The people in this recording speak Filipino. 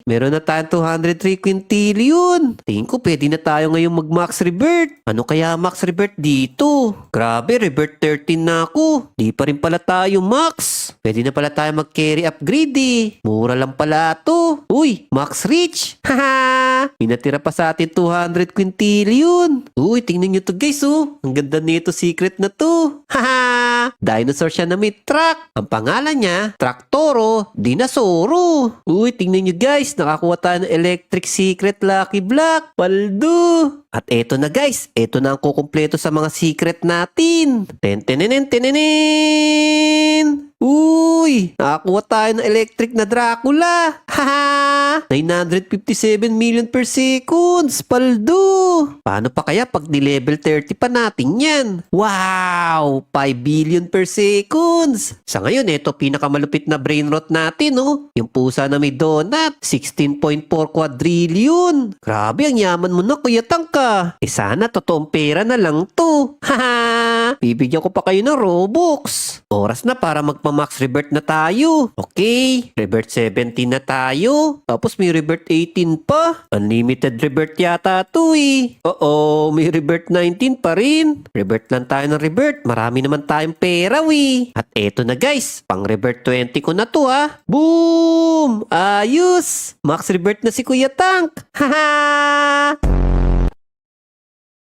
Meron na tayong 203 quintillion. Tingin ko pwede na tayo ngayong mag-max revert. Ano kaya max revert dito? Grabe, revert 13 na ako. Di pa rin pala tayo max. Pwede na pala tayo mag-carry upgrade eh. Mura lang pala to. Uy, max reach. Haha! Minatira pa sa atin 200 quintillion. Uy, tingnan nyo to guys oh. Ang ganda nito secret na to. Haha! Dinosaur siya na may truck. Ang pangalan niya, Traktoro Dinosauro. Uy, tingnan nyo guys. Nakakuha tayo ng electric secret lucky block. Paldo! At eto na guys. Eto na ang kukumpleto sa mga secret natin. Ten-ten-nen-ten-nen-nen! Uy! Nakakuha tayo ng electric na Dracula! Haha! 957 million per seconds! Paldo! Paano pa kaya pag ni-level 30 pa natin yan? Wow! 5 billion per seconds! Sa ngayon, ito pinakamalupit na brain rot natin, oh. Yung pusa na may donut, 16.4 quadrillion! Grabe, ang yaman mo na, Kuya Tangka! Sana totoong pera na lang to! Haha! Bibigyan ko pa kayo ng Robux! Oras na para magpa-max revert na tayo. Okay, revert 17 na tayo. Tapos may revert 18 pa. Unlimited revert yata to eh. Oo, may revert 19 pa rin. Revert lang tayo ng revert. Marami naman tayong pera eh. At eto na guys, pang revert 20 ko na to ha. Boom! Ayos! Max revert na si Kuya Tank. Haha!